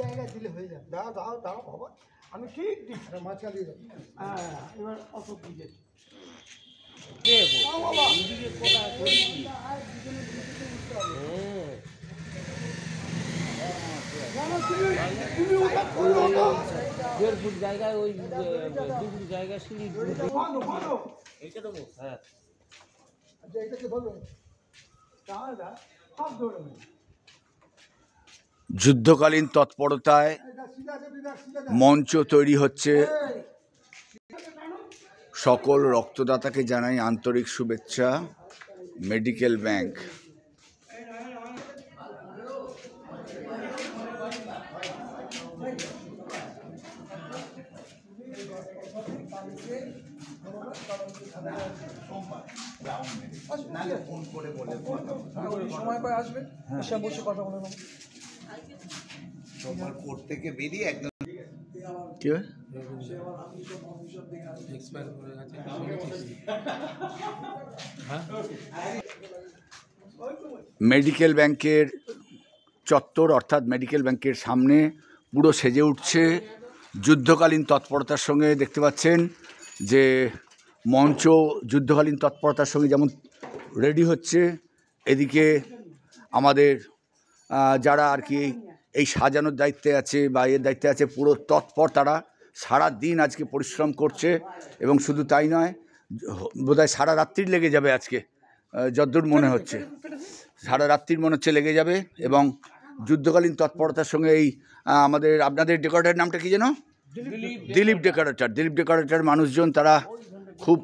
জায়গায় দিলে হয়ে যাবে। দাও দাও দাও বাবা, আমি ঠিক দিচ্ছি না, মাছ চালিয়ে যাবো। হ্যাঁ, এবার অত দিয়ে দেড় ফুট জায়গায় ওই 2 ফুট জায়গায় সিঁড়ি এইটা দেবো। হ্যাঁ, আচ্ছা, এটাকে বলবো তাহলে সব ধরে নেবে। যুদ্ধকালীন তৎপরতায় মঞ্চ তৈরি হচ্ছে। সকল রক্তদাতাকে জানাই আন্তরিক শুভেচ্ছা। মেডিকেল ব্যাংক সময় করে আসবে, এসে বসে কথা বলে নেবো। তোমার কোর্ট থেকে বেরিয়ে একদম কি হয়? মেডিকেল ব্যাংকের চত্বর অর্থাৎ মেডিকেল ব্যাংকের সামনে পুরো সেজে উঠছে যুদ্ধকালীন তৎপরতার সঙ্গে। দেখতে পাচ্ছেন যে মঞ্চ যুদ্ধকালীন তৎপরতার সঙ্গে যেমন রেডি হচ্ছে, এদিকে আমাদের যারা আর কি এই সাজানোর দায়িত্বে আছে বা এর দায়িত্বে আছে পুরো তৎপর, তারা সারা দিন আজকে পরিশ্রম করছে। এবং শুধু তাই নয়, বোধহয় সারা রাত্রির লেগে যাবে আজকে, যতদূর মনে হচ্ছে সারা রাত্রির মনে হচ্ছে লেগে যাবে। এবং যুদ্ধকালীন তৎপরতার সঙ্গে এই আমাদের আপনাদের ডেকোরেটরের নামটা কী যেন? দিলীপ ডেকোরেটর মানুষজন, তারা খুব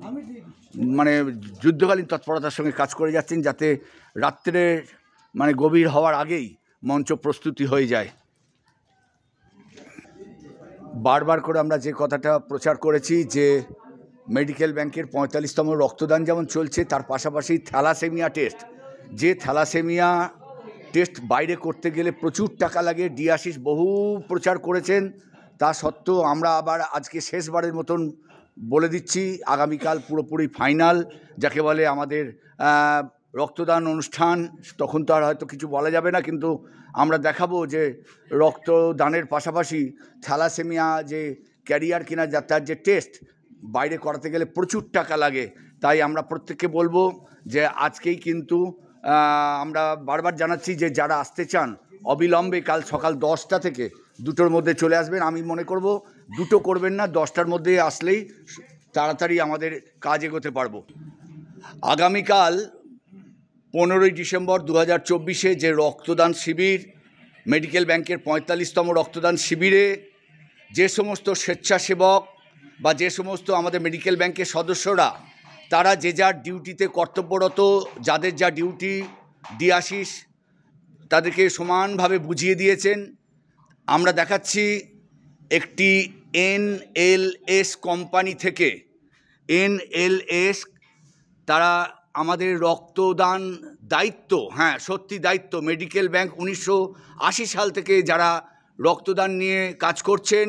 মানে যুদ্ধকালীন তৎপরতার সঙ্গে কাজ করে যাচ্ছেন, যাতে রাত্রে মানে গভীর হওয়ার আগেই মঞ্চ প্রস্তুতি হয়ে যায়। বারবার করে আমরা যে কথাটা প্রচার করেছি যে মেডিকেল ব্যাংকের 45তম রক্তদান যেমন চলছে, তার পাশাপাশি থ্যালাসেমিয়া টেস্ট, যে থ্যালাসেমিয়া টেস্ট বাইরে করতে গেলে প্রচুর টাকা লাগে, ডিআশিস বহু প্রচার করেছেন। তা সত্ত্বেও আমরা আবার আজকে শেষবারের মতন বলে দিচ্ছি, আগামীকাল পুরোপুরি ফাইনাল, যাকে বলে আমাদের রক্তদান অনুষ্ঠান। তখন তো আর হয়তো কিছু বলা যাবে না, কিন্তু আমরা দেখাবো যে রক্তদানের পাশাপাশি থ্যালাসেমিয়া যে ক্যারিয়ার কিনা তার যে টেস্ট বাইরে করাতে গেলে প্রচুর টাকা লাগে। তাই আমরা প্রত্যেককে বলবো যে আজকেই কিন্তু আমরা বারবার জানাচ্ছি যে যারা আসতে চান অবিলম্বে কাল সকাল 10টা থেকে 2টোর মধ্যে চলে আসবেন। আমি মনে করব 2টো করবেন না, 10টার মধ্যে আসলেই তাড়াতাড়ি আমাদের কাজ এগোতে পারবো। আগামীকাল 15ই ডিসেম্বর 2024-এ যে রক্তদান শিবির, মেডিকেল ব্যাংকের 45তম রক্তদান শিবিরে যে সমস্ত স্বেচ্ছাসেবক বা যে সমস্ত আমাদের মেডিকেল ব্যাংকের সদস্যরা, তারা যে যার ডিউটিতে কর্তব্যরত, যাদের যা ডিউটি ডিআশিস তাদেরকে সমানভাবে বুঝিয়ে দিয়েছেন। আমরা দেখাচ্ছি একটি NLS কোম্পানি থেকে, NLS তারা আমাদের রক্তদান দায়িত্ব, হ্যাঁ সত্যি দায়িত্ব, মেডিকেল ব্যাংক 1980 সাল থেকে যারা রক্তদান নিয়ে কাজ করছেন।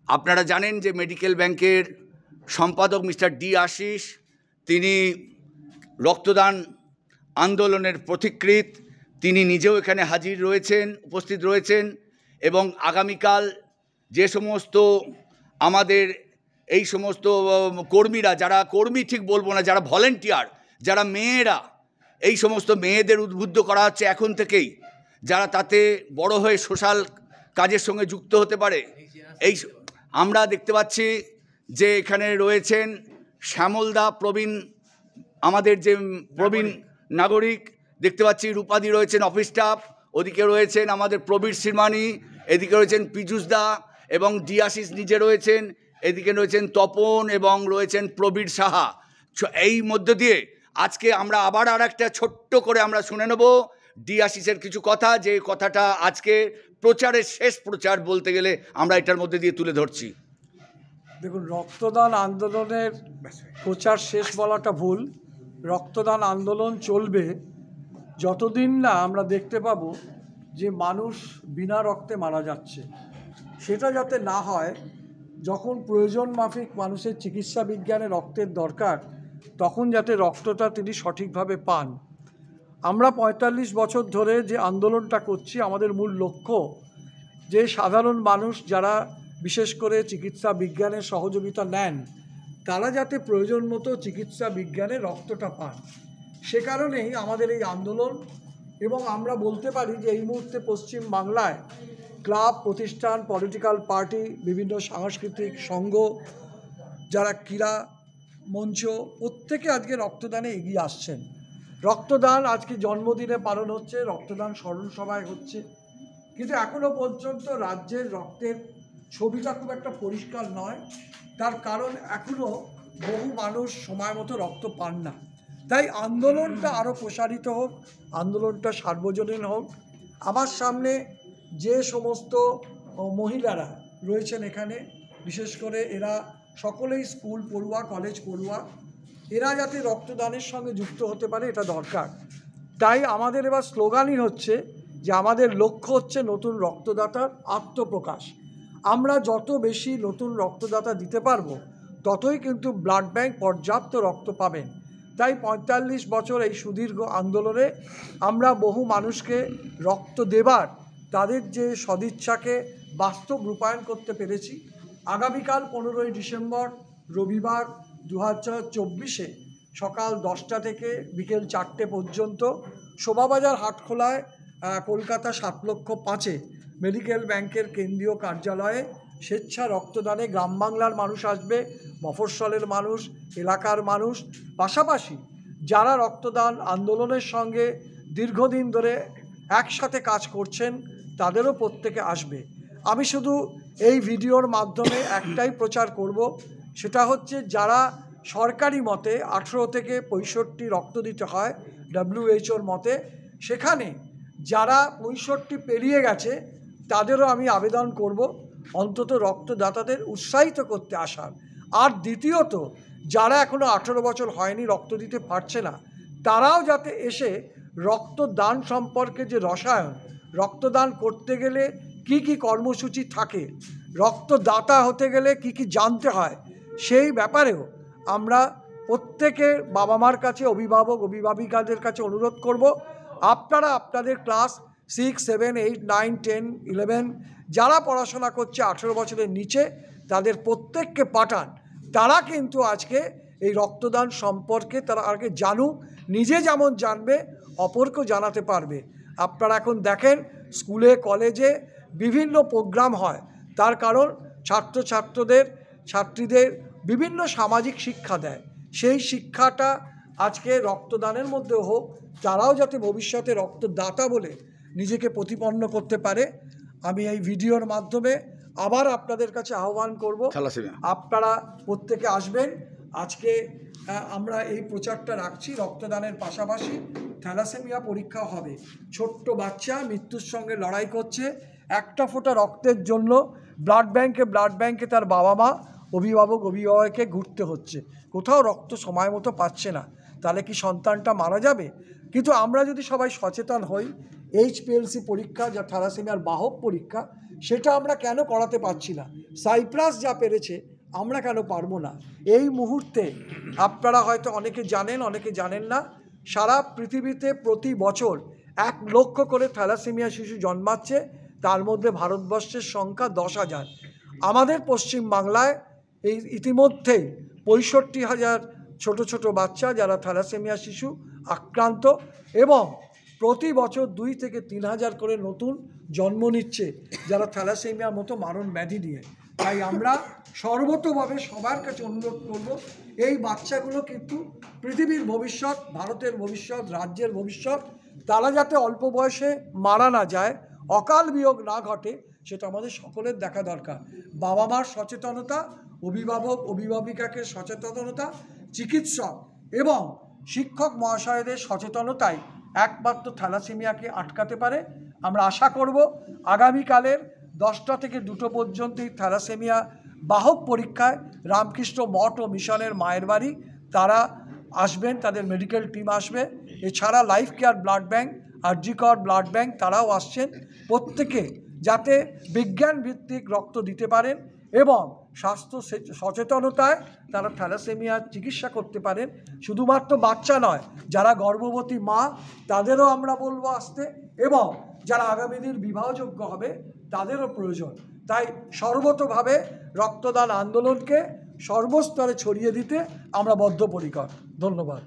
আপনারা জানেন যে মেডিকেল ব্যাংকের সম্পাদক মিস্টার ডি আশিস, তিনি রক্তদান আন্দোলনের পথিকৃৎ, তিনি নিজেও এখানে হাজির রয়েছেন, উপস্থিত রয়েছেন। এবং আগামীকাল যে সমস্ত আমাদের এই সমস্ত কর্মীরা, যারা কর্মী ঠিক বলবো না, যারা ভলেন্টিয়ার, যারা মেয়েরা, এই সমস্ত মেয়েদের উদ্বুদ্ধ করা হচ্ছে এখন থেকেই, যারা তাতে বড় হয়ে সোশ্যাল কাজের সঙ্গে যুক্ত হতে পারে। এই আমরা দেখতে পাচ্ছি যে এখানে রয়েছেন শ্যামলদা, প্রবীণ, আমাদের যে প্রবীণ নাগরিক দেখতে পাচ্ছি, রূপাদি রয়েছেন অফিস স্টাফ, ওদিকে রয়েছেন আমাদের প্রবীর শ্রীমানি, এদিকে রয়েছেন পীযুষদা এবং ডিআশিস নিজে রয়েছেন, এদিকে রয়েছেন তপন এবং রয়েছেন প্রবীর সাহা। এই মধ্য দিয়ে আজকে আমরা আবার আর একটা ছোট্ট করে আমরা শুনে নেব ডিআশিসের কিছু কথা, যে কথাটা আজকে প্রচারের শেষ প্রচার বলতে গেলে আমরা এটার মধ্যে দিয়ে তুলে ধরছি। দেখুন, রক্তদান আন্দোলনের প্রচার শেষ বলাটা ভুল। রক্তদান আন্দোলন চলবে যতদিন না আমরা দেখতে পাবো যে মানুষ বিনা রক্তে মারা যাচ্ছে। সেটা যাতে না হয়, যখন প্রয়োজন মাফিক মানুষের চিকিৎসা বিজ্ঞানে রক্তের দরকার, তখন যাতে রক্তটা তিনি সঠিকভাবে পান। আমরা 45 বছর ধরে যে আন্দোলনটা করছি, আমাদের মূল লক্ষ্য যে সাধারণ মানুষ যারা বিশেষ করে চিকিৎসা বিজ্ঞানের সহযোগিতা নেন তারা যাতে প্রয়োজন মতো চিকিৎসা বিজ্ঞানে রক্তটা পান, সে কারণেই আমাদের এই আন্দোলন। এবং আমরা বলতে পারি যে এই মুহূর্তে পশ্চিম বাংলায় ক্লাব, প্রতিষ্ঠান, পলিটিক্যাল পার্টি, বিভিন্ন সাংস্কৃতিক সংঘ, যারা ক্রীড়া মঞ্চ, প্রত্যেকে আজকে রক্তদানে এগিয়ে আসছেন। রক্তদান আজকে জন্মদিনে পালন হচ্ছে, রক্তদান স্মরণ সভায় হচ্ছে, কিন্তু এখনও পর্যন্ত রাজ্যের রক্তের ছবিটা খুব একটা পরিষ্কার নয়। তার কারণ এখনও বহু মানুষ সময় মতো রক্ত পান না। তাই আন্দোলনটা আরও প্রসারিত হোক, আন্দোলনটা সার্বজনীন হোক। আমার সামনে যে সমস্ত মহিলারা রয়েছেন এখানে, বিশেষ করে এরা সকলেই স্কুল পড়ুয়া, কলেজ পড়ুয়া, এরা যাতে রক্তদানের সঙ্গে যুক্ত হতে পারে এটা দরকার। তাই আমাদের এবার স্লোগানই হচ্ছে যে আমাদের লক্ষ্য হচ্ছে নতুন রক্তদাতার আত্মপ্রকাশ। আমরা যত বেশি নতুন রক্তদাতা দিতে পারবো ততই কিন্তু ব্লাড ব্যাংক পর্যাপ্ত রক্ত পাবেন। তাই ৪৫ বছর এই সুদীর্ঘ আন্দোলনে আমরা বহু মানুষকে রক্ত দেবার তাদের যে সদিচ্ছাকে বাস্তব রূপায়ণ করতে পেরেছি। আগামীকাল ১৫ই ডিসেম্বর রবিবার ২০২৪ সকাল ১০টা থেকে বিকেল ৪টে পর্যন্ত শোভাবাজার হাটখোলায় কলকাতা ৭,৫,০০০ মেডিকেল ব্যাংকের কেন্দ্রীয় কার্যালয়ে স্বেচ্ছা রক্তদানে গ্রাম বাংলার মানুষ আসবে, মফস্বলের মানুষ, এলাকার মানুষ, পাশাপাশি যারা রক্তদান আন্দোলনের সঙ্গে দীর্ঘদিন ধরে একসাথে কাজ করছেন তাদেরও প্রত্যেকে আসবে। আমি শুধু এই ভিডিওর মাধ্যমে একটাই প্রচার করব, সেটা হচ্ছে যারা সরকারি মতে 18 থেকে 65 রক্ত দিতে হয় WHO মতে, সেখানে যারা 65 পেরিয়ে গেছে তাদেরও আমি আবেদন করব অন্তত রক্তদাতাদের উৎসাহিত করতে আসার। আর দ্বিতীয়ত যারা এখনও 18 বছর হয়নি, রক্ত দিতে পারছে না, তারাও যাতে এসে রক্তদান সম্পর্কে যে রসায়ন, রক্তদান করতে গেলে কি কি কর্মসূচি থাকে, রক্তদাতা হতে গেলে কি কি জানতে হয়, সেই ব্যাপারেও আমরা প্রত্যেকের বাবা মার কাছে, অভিভাবক অভিভাবিকাদের কাছে অনুরোধ করব, আপনারা আপনাদের ক্লাস 6, 7, 8, 9, 10, 11 যারা পড়াশোনা করছে 18 বছরের নিচে তাদের প্রত্যেককে পাঠান। তারা কিন্তু আজকে এই রক্তদান সম্পর্কে তারা আগে জানুক, নিজে যেমন জানবে অপরকেও জানাতে পারবে। আপনারা এখন দেখেন স্কুলে কলেজে বিভিন্ন প্রোগ্রাম হয়, তার কারণ ছাত্রীদের বিভিন্ন সামাজিক শিক্ষা দেয়। সেই শিক্ষাটা আজকে রক্তদানের মধ্যে হোক, তারাও যাতে ভবিষ্যতে রক্তদাতা বলে নিজেকে প্রতিপন্ন করতে পারে। আমি এই ভিডিওর মাধ্যমে আবার আপনাদের কাছে আহ্বান করব, আপনারা প্রত্যেকে আসবেন। আজকে আমরা এই প্রচারটা রাখছি, রক্তদানের পাশাপাশি থ্যালাসেমিয়া পরীক্ষা হবে। ছোট্ট বাচ্চা মৃত্যুর সঙ্গে লড়াই করছে, একটা ফোঁটা রক্তের জন্য ব্লাড ব্যাংকে তার বাবা মা, অভিভাবককে ঘুরতে হচ্ছে, কোথাও রক্ত সময় মতো পাচ্ছে না, তাহলে কি সন্তানটা মারা যাবে? কিন্তু আমরা যদি সবাই সচেতন হই, HPLC পরীক্ষা যা থ্যালাসেমিয়ার বাহক পরীক্ষা, সেটা আমরা কেন করাতে পারছি না? সাইপ্রাস যা পেরেছে আমরা কেন পারবো না? এই মুহূর্তে আপনারা হয়তো অনেকে জানেন, অনেকে জানেন না, সারা পৃথিবীতে প্রতি বছর 1 লক্ষ করে থ্যালাসেমিয়া শিশু জন্মাচ্ছে, তার মধ্যে ভারতবর্ষের সংখ্যা 10,000। আমাদের পশ্চিম বাংলায় এই ইতিমধ্যেই 65,000 ছোট ছোট বাচ্চা যারা থ্যালাসেমিয়া শিশু আক্রান্ত, এবং প্রতি বছর 2 থেকে 3,000 করে নতুন জন্ম নিচ্ছে যারা থ্যালাসেমিয়ার মতো মারণ ব্যাধি নিয়ে। তাই আমরা সর্বতোভাবে সবার কাছে অনুরোধ করব, এই বাচ্চাগুলো কিন্তু পৃথিবীর ভবিষ্যৎ, ভারতের ভবিষ্যৎ, রাজ্যের ভবিষ্যৎ। তারা যাতে অল্প বয়সে মারা না যায়, অকাল বিয়োগ না ঘটে, সেটা আমাদের সকলের দেখা দরকার। বাবা মার সচেতনতা, অভিভাবিকাকে সচেতনতা, চিকিৎসক এবং শিক্ষক মহাশয়দের সচেতনতাই একমাত্র থ্যালাসেমিয়াকে আটকাতে পারে। আমরা আশা করব আগামীকালের 10টা থেকে 2টো পর্যন্ত এই থ্যালাসেমিয়া বাহক পরীক্ষায় রামকৃষ্ণ মঠ ও মিশনের মায়ের বাড়ি তারা আসবেন, তাদের মেডিকেল টিম আসবে। এছাড়া life care blood bank, RG Kar blood bank তারাও আসছেন। প্রত্যেকে যাতে বিজ্ঞান ভিত্তিক রক্ত দিতে পারেন এবং স্বাস্থ্য সচেতনতায় তারা থ্যালাসেমিয়ার চিকিৎসা করতে পারেন। শুধুমাত্র বাচ্চা নয়, যারা গর্ভবতী মা তাদেরও আমরা বলবো আসতে, এবং যারা আগামী দিন বিবাহযোগ্য হবে তাদেরও প্রয়োজন। তাই সর্বতোভাবে রক্তদান আন্দোলনকে সর্বস্তরে ছড়িয়ে দিতে আমরা বদ্ধপরিকর। ধন্যবাদ।